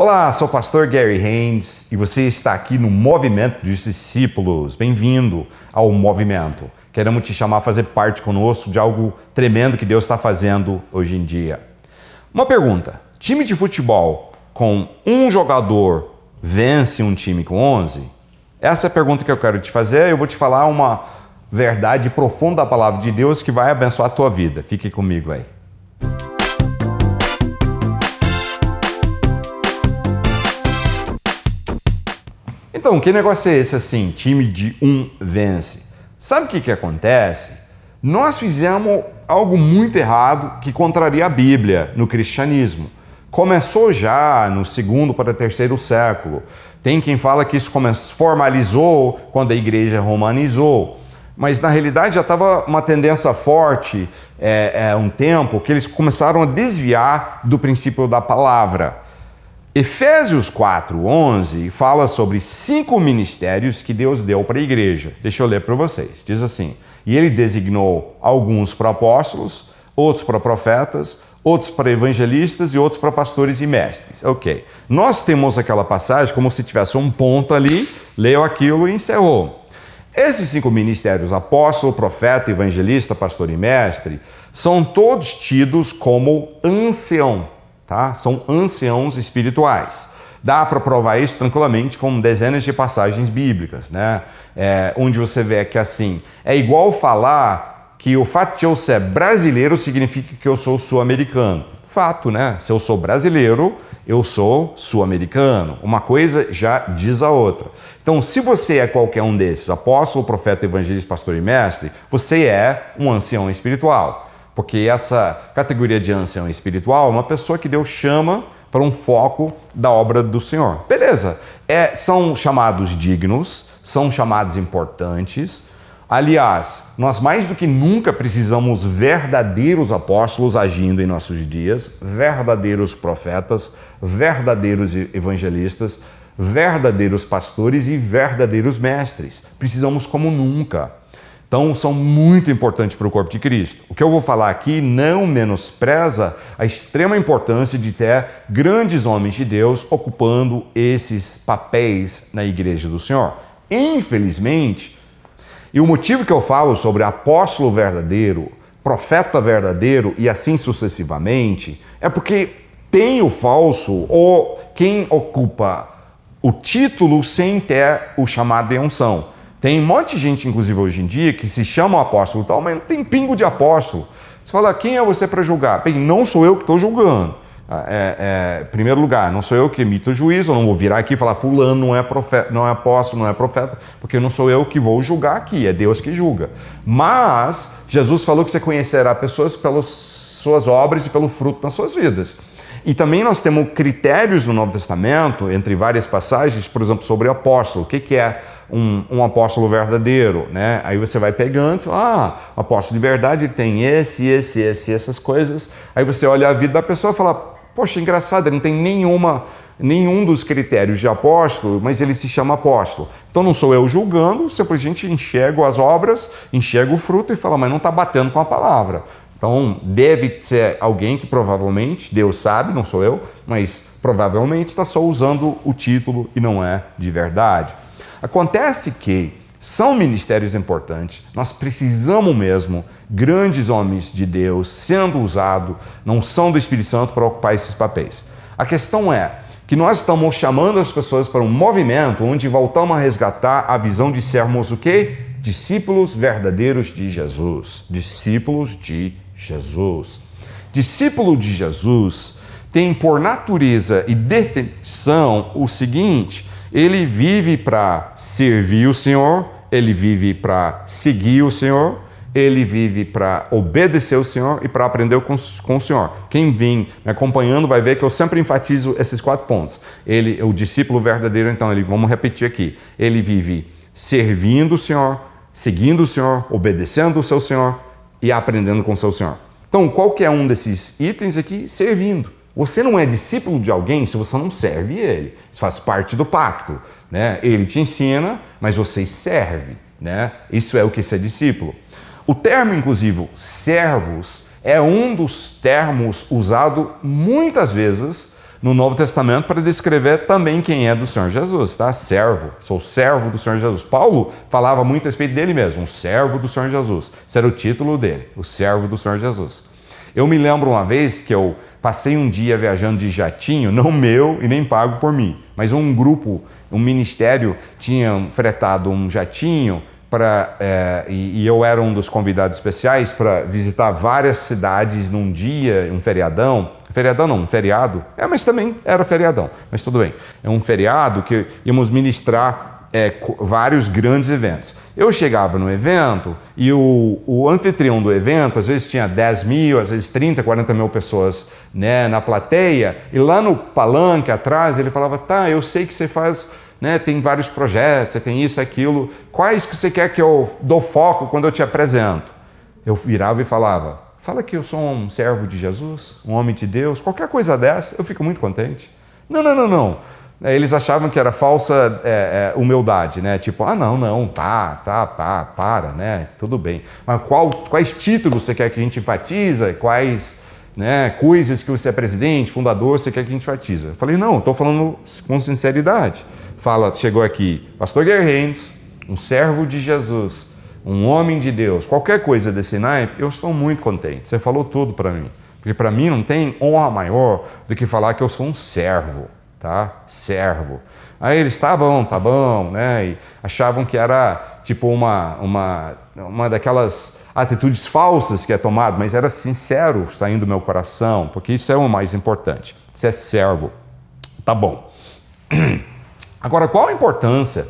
Olá, sou o pastor Gary Haynes e você está aqui no Movimento dos Discípulos. Bem-vindo ao Movimento. Queremos te chamar a fazer parte conosco de algo tremendo que Deus está fazendo hoje em dia. Uma pergunta: time de futebol com um jogador vence um time com 11? Essa é a pergunta que eu quero te fazer. Eu vou te falar uma verdade profunda da palavra de Deus que vai abençoar a tua vida. Fique comigo aí. Então, que negócio é esse assim? Time de um vence. Sabe o que acontece? Nós fizemos algo muito errado que contraria a Bíblia no cristianismo. Começou já no 2º para 3º século. Tem quem fala que isso formalizou quando a igreja romanizou. Mas na realidade já estava uma tendência forte um tempo que eles começaram a desviar do princípio da palavra. Efésios 4:11 fala sobre 5 ministérios que Deus deu para a igreja. Deixa eu ler para vocês. Diz assim: e ele designou alguns para apóstolos, outros para profetas, outros para evangelistas e outros para pastores e mestres. Ok. Nós temos aquela passagem como se tivesse um ponto ali, leu aquilo e encerrou. Esses 5 ministérios, apóstolo, profeta, evangelista, pastor e mestre, são todos tidos como ancião. Tá? São anciãos espirituais. Dá para provar isso tranquilamente com dezenas de passagens bíblicas, né? Onde você vê que assim, é igual falar que o fato de eu ser brasileiro significa que eu sou sul-americano. Fato, né? Se eu sou brasileiro, eu sou sul-americano. Uma coisa já diz a outra. Então, se você é qualquer um desses, apóstolo, profeta, evangelista, pastor e mestre, você é um ancião espiritual. Porque essa categoria de ancião espiritual é uma pessoa que Deus chama para um foco da obra do Senhor. Beleza, são chamados dignos, são chamados importantes. Aliás, nós mais do que nunca precisamos verdadeiros apóstolos agindo em nossos dias, verdadeiros profetas, verdadeiros evangelistas, verdadeiros pastores e verdadeiros mestres. Precisamos como nunca. Então, são muito importantes para o corpo de Cristo. O que eu vou falar aqui não menospreza a extrema importância de ter grandes homens de Deus ocupando esses papéis na igreja do Senhor. Infelizmente, e o motivo que eu falo sobre apóstolo verdadeiro, profeta verdadeiro e assim sucessivamente, é porque tem o falso ou quem ocupa o título sem ter o chamado de unção. Tem um monte de gente, inclusive hoje em dia, que se chama apóstolo e tal, mas não tem pingo de apóstolo. Você fala, quem é você para julgar? Bem, não sou eu que estou julgando. Em primeiro lugar, não sou eu que emito o juízo, eu não vou virar aqui e falar, fulano não é profeta, não é apóstolo, não é profeta, porque não sou eu que vou julgar aqui, é Deus que julga. Mas Jesus falou que você conhecerá pessoas pelas suas obras e pelo fruto nas suas vidas. E também nós temos critérios no Novo Testamento, entre várias passagens, por exemplo, sobre apóstolo. O que é um apóstolo verdadeiro, né? Aí você vai pegando, o apóstolo de verdade ele tem essas coisas. Aí você olha a vida da pessoa e fala, poxa, engraçado, ele não tem nenhum dos critérios de apóstolo, mas ele se chama apóstolo. Então não sou eu julgando, simplesmente enxergo as obras, enxergo o fruto e falo, mas não está batendo com a palavra. Então, deve ser alguém que provavelmente, Deus sabe, não sou eu, mas provavelmente está só usando o título e não é de verdade. Acontece que são ministérios importantes, nós precisamos mesmo, grandes homens de Deus sendo usados, não são do Espírito Santo para ocupar esses papéis. A questão é que nós estamos chamando as pessoas para um movimento onde voltamos a resgatar a visão de sermos o quê? Discípulos verdadeiros de Jesus. Discípulos de Jesus. Discípulo de Jesus tem por natureza e definição o seguinte: ele vive para servir o Senhor, ele vive para seguir o Senhor, ele vive para obedecer o Senhor e para aprender com o Senhor. Quem vem me acompanhando vai ver que eu sempre enfatizo esses 4 pontos. O discípulo verdadeiro, então, vamos repetir aqui, ele vive servindo o Senhor, seguindo o Senhor, obedecendo o seu Senhor e aprendendo com o seu Senhor. Então, qual que é um desses itens aqui? Servindo. Você não é discípulo de alguém se você não serve ele. Isso faz parte do pacto, né? Ele te ensina, mas você serve, né? Isso é o que é ser discípulo. O termo, inclusive, servos, é um dos termos usado muitas vezes no Novo Testamento para descrever também quem é do Senhor Jesus, tá? Servo, sou servo do Senhor Jesus. Paulo falava muito a respeito dele mesmo, um servo do Senhor Jesus. Esse era o título dele, o servo do Senhor Jesus. Eu me lembro uma vez que eu passei um dia viajando de jatinho, não meu e nem pago por mim, mas um grupo, um ministério tinha fretado um jatinho e eu era um dos convidados especiais para visitar várias cidades num dia, um feriadão. Feriadão não, um feriado. Mas também era feriadão, mas tudo bem. É um feriado que íamos ministrar vários grandes eventos. Eu chegava no evento e o anfitrião do evento, às vezes tinha 10 mil, às vezes 30, 40 mil pessoas, né, na plateia, e lá no palanque atrás ele falava, tá, eu sei que você faz... Né, tem vários projetos, você tem isso, aquilo, quais que você quer que eu dou foco quando eu te apresento? Eu virava e falava, fala que eu sou um servo de Jesus, um homem de Deus, qualquer coisa dessa, eu fico muito contente. Não. Eles achavam que era falsa humildade, né? Tipo, para, né? Tudo bem. Mas quais títulos você quer que a gente enfatiza? Quais... né, coisas que você é presidente, fundador, você quer que a gente enfatiza? Eu falei, não, estou falando com sinceridade. Chegou aqui, pastor Guerreiros, um servo de Jesus, um homem de Deus, qualquer coisa desse naipe, eu estou muito contente. Você falou tudo para mim. Porque para mim não tem honra maior do que falar que eu sou um servo, tá? Servo. Aí eles, tá bom, né? E achavam que era tipo uma daquelas atitudes falsas que é tomado, mas era sincero saindo do meu coração, porque isso é o mais importante. Você é servo. Tá bom. Agora, qual a importância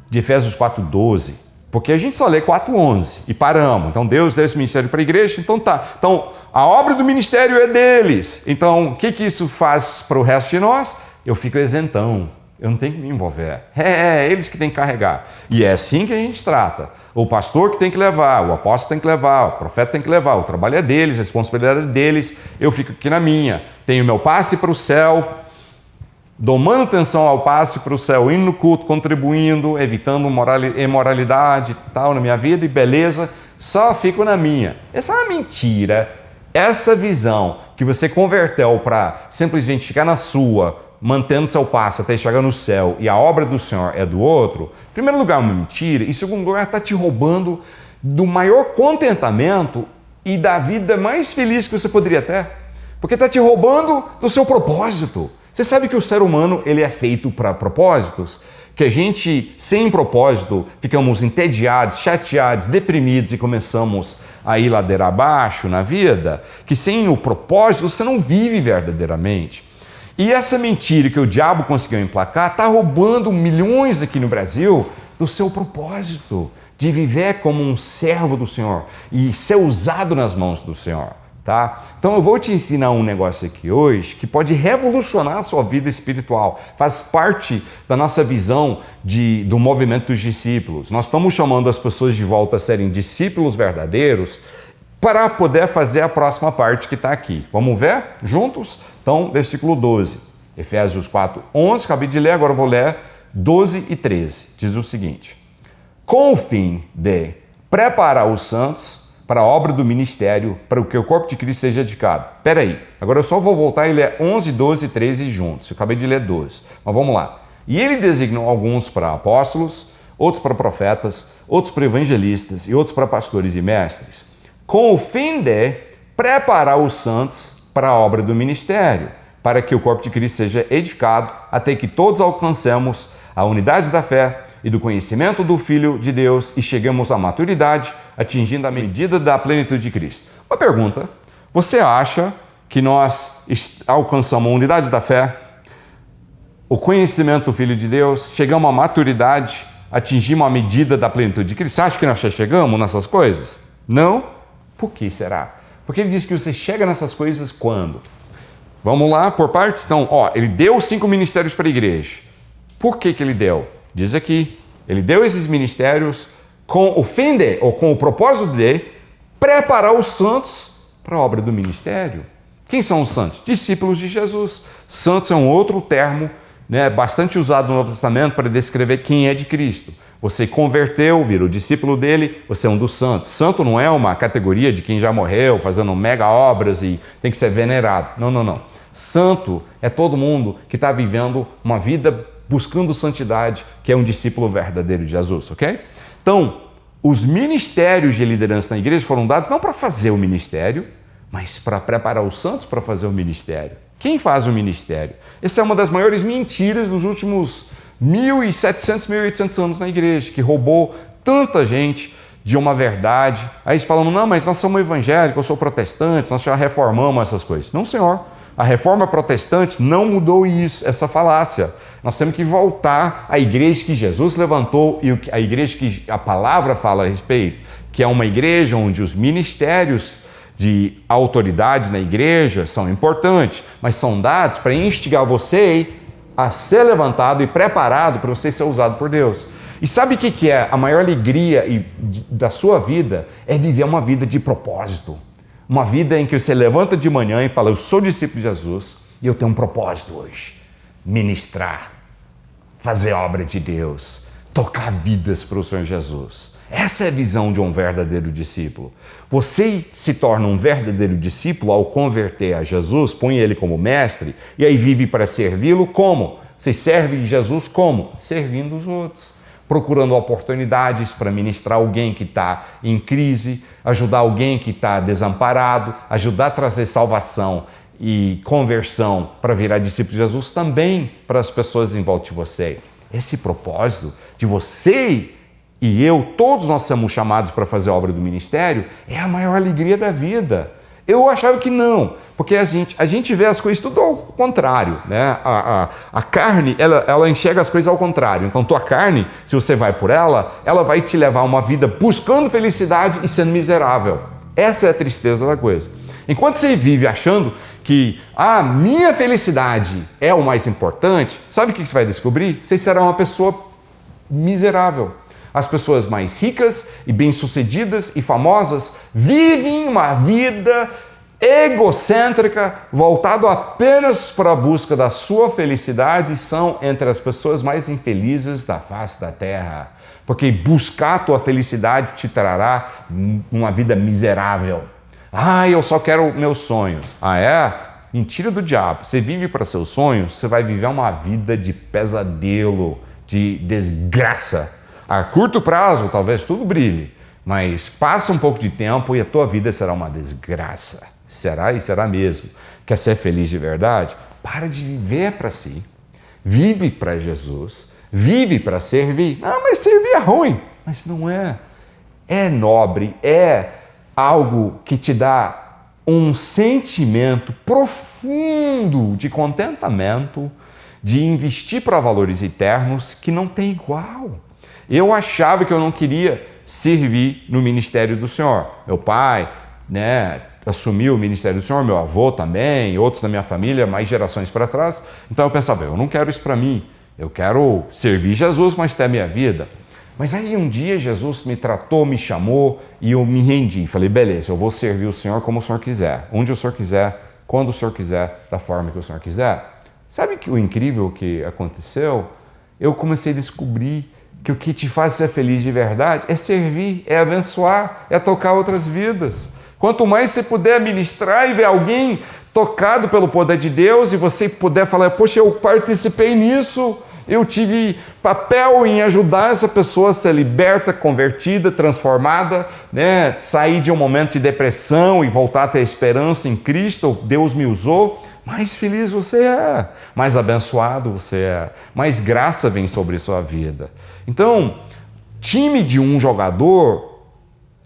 de Efésios 4:12? Porque a gente só lê 4:11 e paramos. Então, Deus deu esse ministério para a igreja, então tá. Então, a obra do ministério é deles. Então, o que isso faz para o resto de nós? Eu fico isentão. Eu não tenho que me envolver. É eles que têm que carregar. E é assim que a gente trata. O pastor que tem que levar, o apóstolo tem que levar, o profeta tem que levar. O trabalho é deles, a responsabilidade é deles. Eu fico aqui na minha. Tenho meu passe para o céu, dou manutenção ao passe para o céu, indo no culto, contribuindo, evitando imoralidade e tal na minha vida, e beleza, só fico na minha. Essa é uma mentira. Essa visão que você converteu para simplesmente ficar na sua, mantendo seu passo até chegar no céu e a obra do Senhor é do outro, em primeiro lugar é uma mentira, e em segundo lugar está te roubando do maior contentamento e da vida mais feliz que você poderia ter, porque está te roubando do seu propósito. Você sabe que o ser humano ele é feito para propósitos? Que a gente, sem propósito, ficamos entediados, chateados, deprimidos e começamos a ir ladeira abaixo na vida? Que sem o propósito você não vive verdadeiramente. E essa mentira que o diabo conseguiu emplacar está roubando milhões aqui no Brasil do seu propósito, de viver como um servo do Senhor e ser usado nas mãos do Senhor. Tá? Então eu vou te ensinar um negócio aqui hoje que pode revolucionar a sua vida espiritual. Faz parte da nossa visão do movimento dos discípulos. Nós estamos chamando as pessoas de volta a serem discípulos verdadeiros para poder fazer a próxima parte que está aqui. Vamos ver juntos? Então, versículo 12. Efésios 4:11, acabei de ler, agora eu vou ler 12 e 13. Diz o seguinte: com o fim de preparar os santos para a obra do ministério, para que o corpo de Cristo seja edificado. Espera aí, agora eu só vou voltar e ler 11, 12 e 13 juntos. Eu acabei de ler 12, mas vamos lá. E ele designou alguns para apóstolos, outros para profetas, outros para evangelistas e outros para pastores e mestres, com o fim de preparar os santos para a obra do ministério, para que o corpo de Cristo seja edificado, até que todos alcancemos a unidade da fé e do conhecimento do Filho de Deus e chegamos à maturidade, atingindo a medida da plenitude de Cristo. Uma pergunta: você acha que nós alcançamos a unidade da fé, o conhecimento do Filho de Deus, chegamos à maturidade, atingimos a medida da plenitude de Cristo? Você acha que nós já chegamos nessas coisas? Não? Por que será? Porque ele diz que você chega nessas coisas quando? Vamos lá, por partes? Então, ele deu 5 ministérios para a igreja. Por que ele deu? Diz aqui, ele deu esses ministérios com o fim de, ou com o propósito de, preparar os santos para a obra do ministério. Quem são os santos? Discípulos de Jesus. Santos é um outro termo, né, bastante usado no Novo Testamento para descrever quem é de Cristo. Você converteu, virou discípulo dele, você é um dos santos. Santo não é uma categoria de quem já morreu, fazendo mega obras e tem que ser venerado. Não. Santo é todo mundo que está vivendo uma vida buscando santidade, que é um discípulo verdadeiro de Jesus, ok? Então, os ministérios de liderança na igreja foram dados não para fazer o ministério, mas para preparar os santos para fazer o ministério. Quem faz o ministério? Essa é uma das maiores mentiras dos últimos 1.700, 1.800 anos na igreja, que roubou tanta gente de uma verdade. Aí eles falam, não, mas nós somos evangélicos, eu sou protestante, nós já reformamos essas coisas. Não, senhor. A reforma protestante não mudou isso, essa falácia. Nós temos que voltar à igreja que Jesus levantou e a igreja que a palavra fala a respeito, que é uma igreja onde os ministérios de autoridades na igreja são importantes, mas são dados para instigar você a ser levantado e preparado para você ser usado por Deus. E sabe o que é a maior alegria da sua vida? É viver uma vida de propósito. Uma vida em que você levanta de manhã e fala, eu sou discípulo de Jesus e eu tenho um propósito hoje. Ministrar, fazer a obra de Deus, tocar vidas para o Senhor Jesus. Essa é a visão de um verdadeiro discípulo. Você se torna um verdadeiro discípulo ao converter a Jesus, põe ele como mestre e aí vive para servi-lo como? Você serve Jesus como? Servindo os outros. Procurando oportunidades para ministrar alguém que está em crise, ajudar alguém que está desamparado, ajudar a trazer salvação e conversão para virar discípulo de Jesus também para as pessoas em volta de você. Esse propósito de você e eu, todos nós somos chamados para fazer a obra do ministério, é a maior alegria da vida. Eu achava que não, porque a gente vê as coisas tudo ao contrário, né? A carne, ela enxerga as coisas ao contrário. Então, tua carne, se você vai por ela vai te levar a uma vida buscando felicidade e sendo miserável. Essa é a tristeza da coisa. Enquanto você vive achando que a minha felicidade é o mais importante, sabe o que você vai descobrir? Você será uma pessoa miserável. As pessoas mais ricas e bem-sucedidas e famosas vivem uma vida egocêntrica, voltado apenas para a busca da sua felicidade, são entre as pessoas mais infelizes da face da terra. Porque buscar a tua felicidade te trará uma vida miserável. Eu só quero meus sonhos. É? Mentira do diabo. Você vive para seus sonhos, você vai viver uma vida de pesadelo, de desgraça. A curto prazo, talvez tudo brilhe, mas passa um pouco de tempo e a tua vida será uma desgraça. Será e será mesmo. Quer ser feliz de verdade? Para de viver para si. Vive para Jesus. Vive para servir. Mas servir é ruim. Mas não é. É nobre, é algo que te dá um sentimento profundo de contentamento, de investir para valores eternos que não tem igual. Eu achava que eu não queria servir no ministério do Senhor. Meu pai, assumiu o ministério do Senhor, meu avô também, outros da minha família, mais gerações para trás. Então eu pensava, eu não quero isso para mim. Eu quero servir Jesus, mas ter a minha vida. Mas aí um dia Jesus me tratou, me chamou e eu me rendi. Falei, beleza, eu vou servir o Senhor como o Senhor quiser. Onde o Senhor quiser, quando o Senhor quiser, da forma que o Senhor quiser. Sabe que o incrível que aconteceu? Eu comecei a descobrir que o que te faz ser feliz de verdade é servir, é abençoar, é tocar outras vidas. Quanto mais você puder ministrar e ver alguém tocado pelo poder de Deus e você puder falar, poxa, eu participei nisso, eu tive papel em ajudar essa pessoa a ser liberta, convertida, transformada, sair de um momento de depressão e voltar a ter esperança em Cristo, Deus me usou, mais feliz você é, mais abençoado você é, mais graça vem sobre sua vida. Então, time de um jogador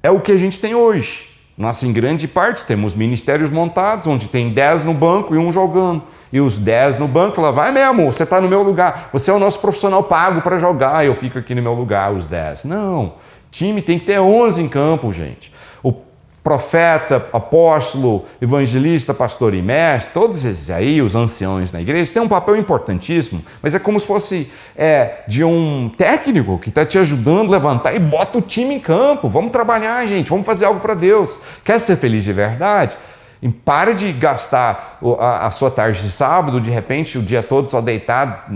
é o que a gente tem hoje. Nós, em grande parte, temos ministérios montados, onde tem 10 no banco e um jogando. E os 10 no banco falam, vai mesmo, você está no meu lugar, você é o nosso profissional pago para jogar, eu fico aqui no meu lugar, os 10. Não, time tem que ter 11 em campo, gente. O profeta, apóstolo, evangelista, pastor e mestre, todos esses aí, os anciãos na igreja, têm um papel importantíssimo, mas é como se fosse de um técnico que está te ajudando a levantar e bota o time em campo. Vamos trabalhar, gente, vamos fazer algo para Deus. Quer ser feliz de verdade? E pare de gastar a sua tarde de sábado, de repente, o dia todo só deitado,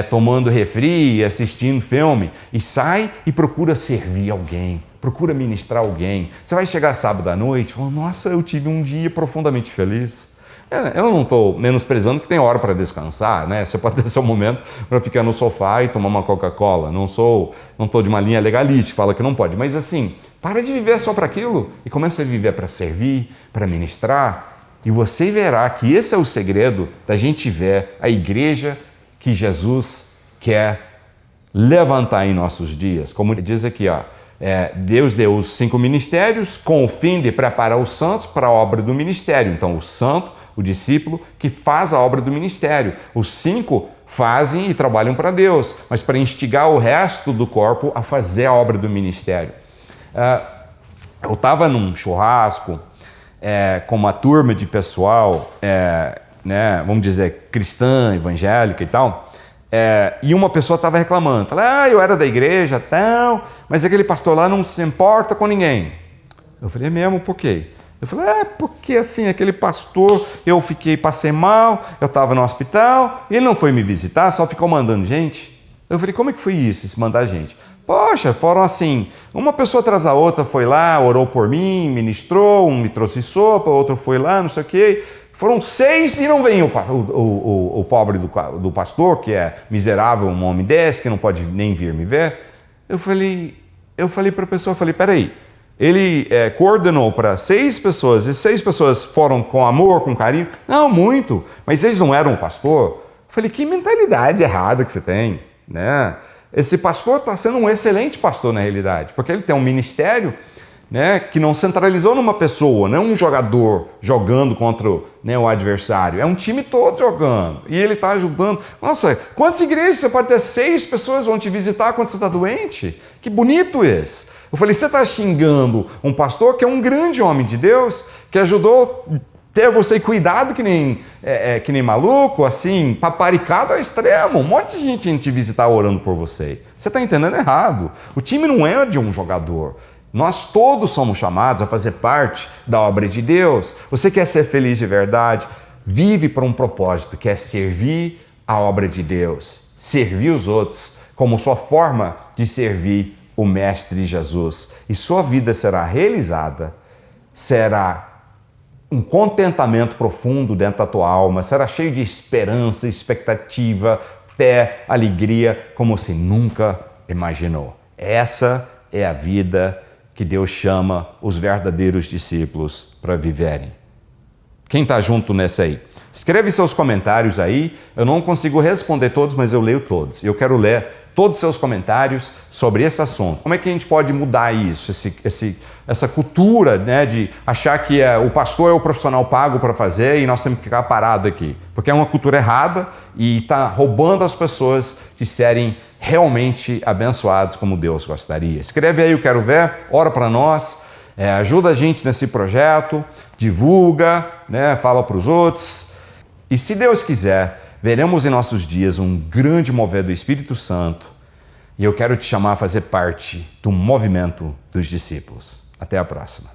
tomando refri, assistindo filme, e sai e procura servir alguém, procura ministrar alguém. Você vai chegar sábado à noite e falar, nossa, eu tive um dia profundamente feliz. Eu não estou menosprezando que tem hora para descansar, né? Você pode ter seu momento para ficar no sofá e tomar uma Coca-Cola. Não estou de uma linha legalista que fala que não pode, mas assim, para de viver só para aquilo e começa a viver para servir, para ministrar, e você verá que esse é o segredo da gente ver a igreja que Jesus quer levantar em nossos dias. Como diz aqui, ó, Deus deu os 5 ministérios com o fim de preparar os santos para a obra do ministério. Então, o santo, o discípulo, que faz a obra do ministério. Os 5 fazem e trabalham para Deus, mas para instigar o resto do corpo a fazer a obra do ministério. Eu estava num churrasco com uma turma de pessoal, né, vamos dizer, cristã, evangélica e tal, e uma pessoa estava reclamando, falei, eu era da igreja, tal, mas aquele pastor lá não se importa com ninguém. Eu falei, é mesmo, por quê? Eu falei, porque assim, aquele pastor, passei mal, eu estava no hospital, ele não foi me visitar, só ficou mandando gente. Eu falei, como é que foi isso, esse mandar gente? Poxa, foram assim, uma pessoa atrás da outra foi lá, orou por mim, ministrou, um me trouxe sopa, outro foi lá, não sei o quê. Foram 6 e não vem o pobre do pastor, que é miserável, um homem desse, que não pode nem vir me ver. Eu falei para a pessoa, peraí, ele coordenou para 6 pessoas, e 6 pessoas foram com amor, com carinho? Não, muito, mas eles não eram o pastor. Eu falei, que mentalidade errada que você tem, né? Esse pastor está sendo um excelente pastor na realidade, porque ele tem um ministério, né, que não centralizou numa pessoa, não é um jogador jogando contra o adversário, é um time todo jogando e ele está ajudando. Nossa, quantas igrejas você pode ter? 6 pessoas vão te visitar quando você está doente? Que bonito isso! Eu falei, você está xingando um pastor que é um grande homem de Deus, que ajudou ter você cuidado que nem maluco, assim, paparicado ao extremo. Um monte de gente te visitar orando por você. Você está entendendo errado. O time não é de um jogador. Nós todos somos chamados a fazer parte da obra de Deus. Você quer ser feliz de verdade? Vive para um propósito, que é servir a obra de Deus. Servir os outros como sua forma de servir o Mestre Jesus. E sua vida será realizada, será um contentamento profundo dentro da tua alma, será cheio de esperança, expectativa, fé, alegria, como você nunca imaginou. Essa é a vida que Deus chama os verdadeiros discípulos para viverem. Quem está junto nessa aí? Escreve seus comentários aí, eu não consigo responder todos, mas eu leio todos. Eu quero ler todos os seus comentários sobre esse assunto. Como é que a gente pode mudar isso, essa cultura, né, de achar que o pastor é o profissional pago para fazer e nós temos que ficar parado aqui? Porque é uma cultura errada e está roubando as pessoas de serem realmente abençoados como Deus gostaria. Escreve aí, eu quero ver, ora para nós, ajuda a gente nesse projeto, divulga, né, fala para os outros. E se Deus quiser, veremos em nossos dias um grande mover do Espírito Santo e eu quero te chamar a fazer parte do movimento dos discípulos. Até a próxima.